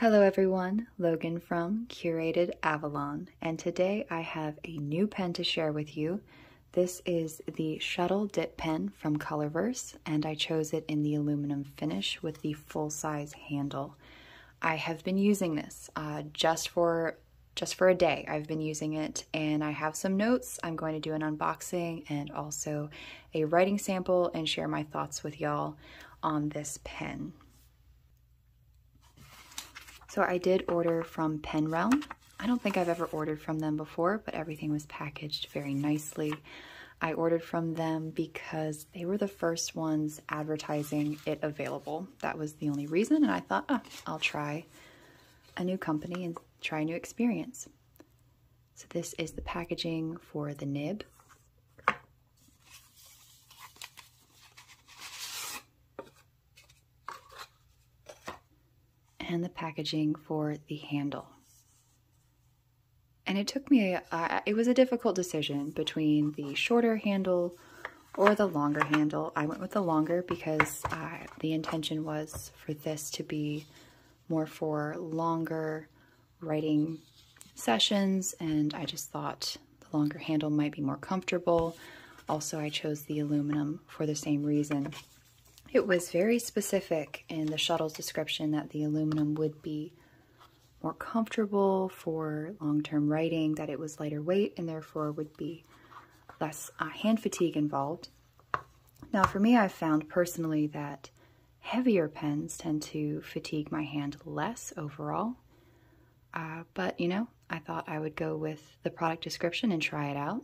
Hello everyone, Logan from Curated Avalon, and today I have a new pen to share with you. This is the Shuttle Dip Pen from Colorverse, and I chose it in the aluminum finish with the full-size handle. I have been using this just for a day. I've been using it, and I have some notes. I'm going to do an unboxing and also a writing sample and share my thoughts with y'all on this pen. So I did order from Pen Realm. I don't think I've ever ordered from them before, but everything was packaged very nicely. I ordered from them because they were the first ones advertising it available. That was the only reason, and I thought, oh, I'll try a new company and try a new experience. So this is the packaging for the nib. And the packaging for the handle. And it took me, it was a difficult decision between the shorter handle or the longer handle. I went with the longer because the intention was for this to be more for longer writing sessions, and I just thought the longer handle might be more comfortable. Also, I chose the aluminum for the same reason. It was very specific in the Shuttle's description that the aluminum would be more comfortable for long-term writing, that it was lighter weight, and therefore would be less hand fatigue involved. Now, for me, I've found personally that heavier pens tend to fatigue my hand less overall. But, you know, I thought I would go with the product description and try it out.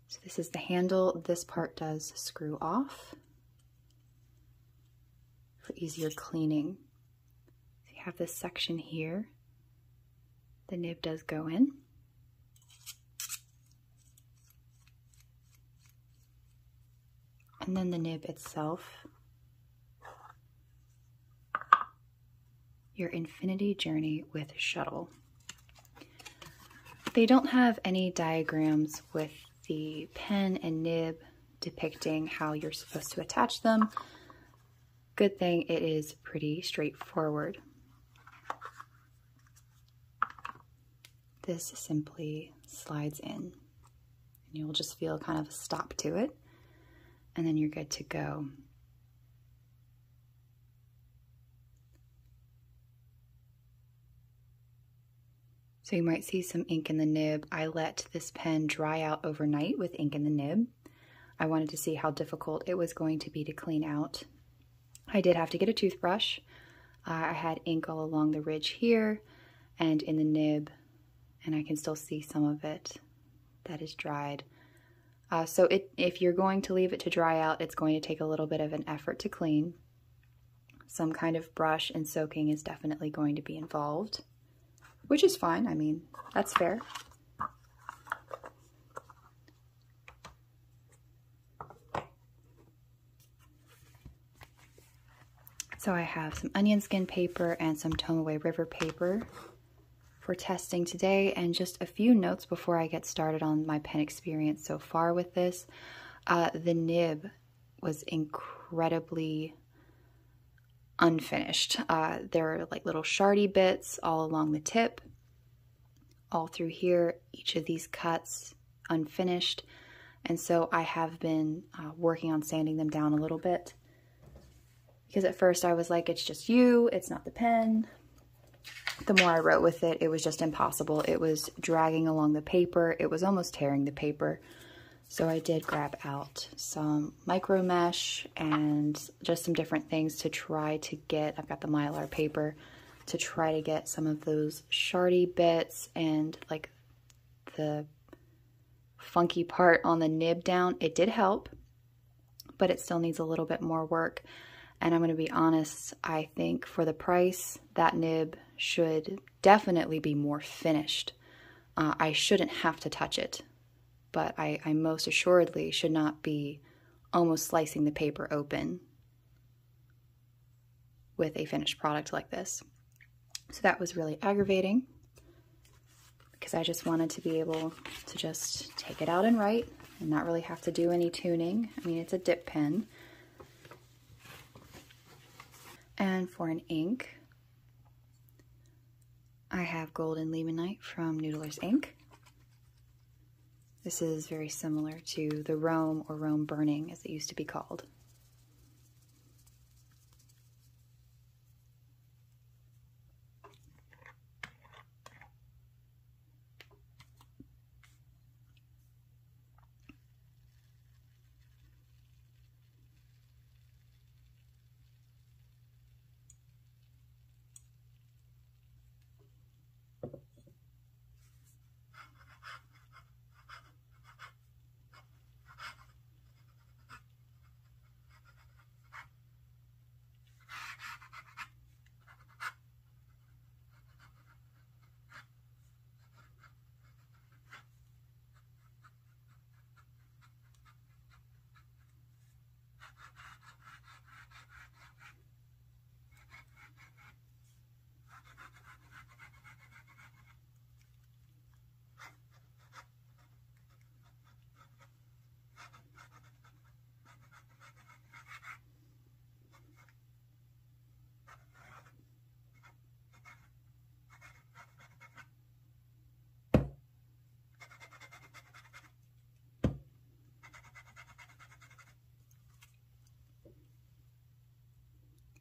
So this is the handle. This part does screw off for easier cleaning. So you have this section here. The nib does go in. And then the nib itself. Your Infinity Journey with Shuttle. They don't have any diagrams with the pen and nib depicting how you're supposed to attach them. Good thing it is pretty straightforward. This simply slides in, and you'll just feel kind of a stop to it, and then you're good to go. So you might see some ink in the nib. I let this pen dry out overnight with ink in the nib. I wanted to see how difficult it was going to be to clean out. I did have to get a toothbrush. I had ink all along the ridge here and in the nib, and I can still see some of it that is dried. So if you're going to leave it to dry out, it's going to take a little bit of an effort to clean. Some kind of brush and soaking is definitely going to be involved, which is fine. I mean, that's fair. So I have some onion skin paper and some Tomaway River paper for testing today, and just a few notes before I get started on my pen experience so far with this. The nib was incredibly unfinished. There are like little shardy bits all along the tip, all through here, each of these cuts unfinished. And so I have been working on sanding them down a little bit, because at first I was like, it's just you, it's not the pen. The more I wrote with it, it was just impossible. It was dragging along the paper. It was almost tearing the paper. So I did grab out some micro mesh and just some different things to try to get, I've got the Mylar paper, to try to get some of those shardy bits and like the funky part on the nib down. It did help, but it still needs a little bit more work. And I'm going to be honest, I think for the price, that nib should definitely be more finished. I shouldn't have to touch it, but I most assuredly should not be almost slicing the paper open with a finished product like this. So that was really aggravating, because I just wanted to be able to just take it out and write and not really have to do any tuning. I mean, it's a dip pen. And for an ink, I have Golden Limonite from Noodler's Ink. This is very similar to the Rome or Rome Burning as it used to be called.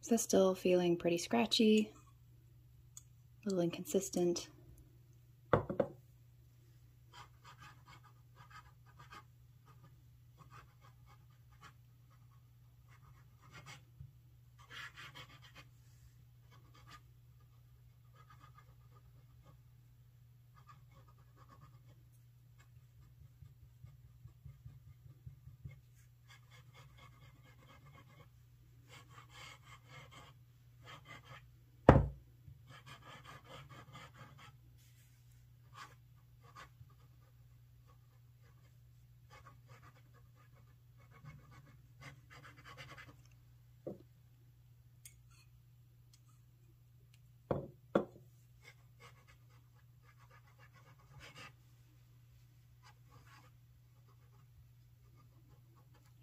So still feeling pretty scratchy, a little inconsistent.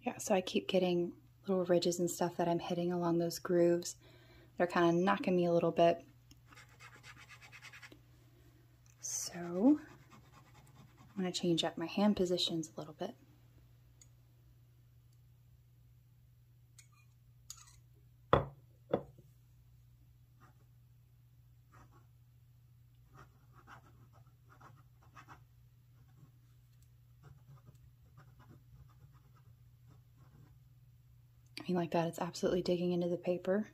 Yeah, so I keep getting little ridges and stuff that I'm hitting along those grooves. They're kind of knocking me a little bit. So I'm going to change up my hand positions a little bit. I mean, like that, it's absolutely digging into the paper.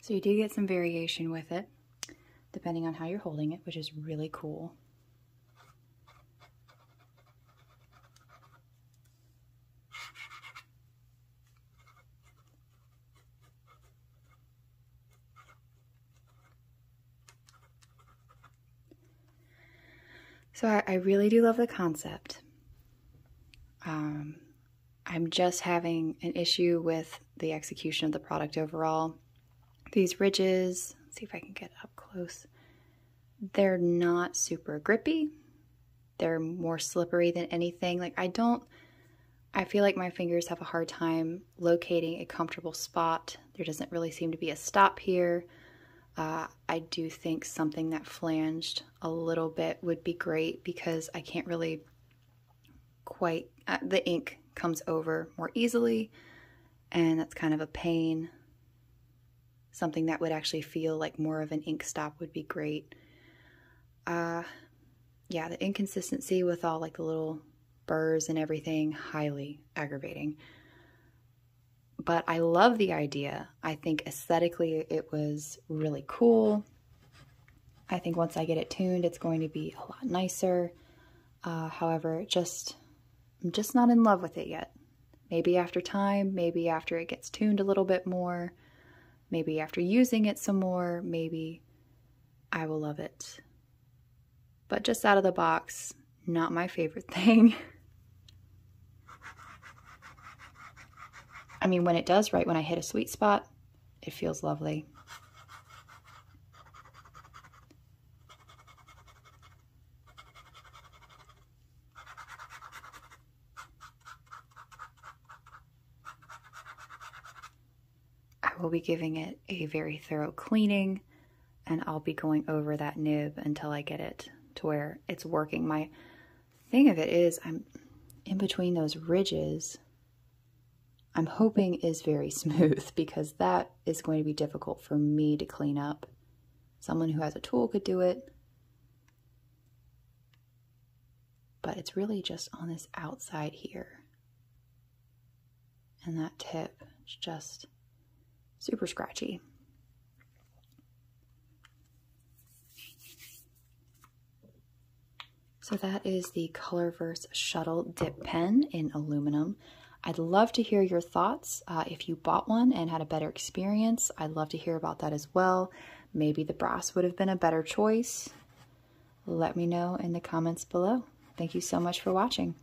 So you do get some variation with it, depending on how you're holding it, which is really cool. So I really do love the concept. I'm just having an issue with the execution of the product overall. These ridges, let's see if I can get up close. They're not super grippy. They're more slippery than anything. Like I feel like my fingers have a hard time locating a comfortable spot. There doesn't really seem to be a stop here. I do think something that flanged a little bit would be great because I can't really quite, the ink comes over more easily and that's kind of a pain. something that would actually feel like more of an ink stop would be great. Yeah, the inconsistency with all like the little burrs and everything, highly aggravating. But I love the idea. I think aesthetically it was really cool. I think once I get it tuned, it's going to be a lot nicer. However, I'm just not in love with it yet. Maybe after time, maybe after it gets tuned a little bit more, maybe after using it some more, maybe I will love it. But just out of the box, not my favorite thing. I mean, when it does right, when I hit a sweet spot, it feels lovely. I will be giving it a very thorough cleaning, and I'll be going over that nib until I get it to where it's working. My thing of it is I'm in between those ridges. I'm hoping is very smooth, because that is going to be difficult for me to clean up. Someone who has a tool could do it, but it's really just on this outside here. And that tip is just super scratchy. So that is the Colorverse Shuttle Dip Pen in aluminum. I'd love to hear your thoughts. If you bought one and had a better experience, I'd love to hear about that as well. Maybe the brass would have been a better choice. Let me know in the comments below. Thank you so much for watching.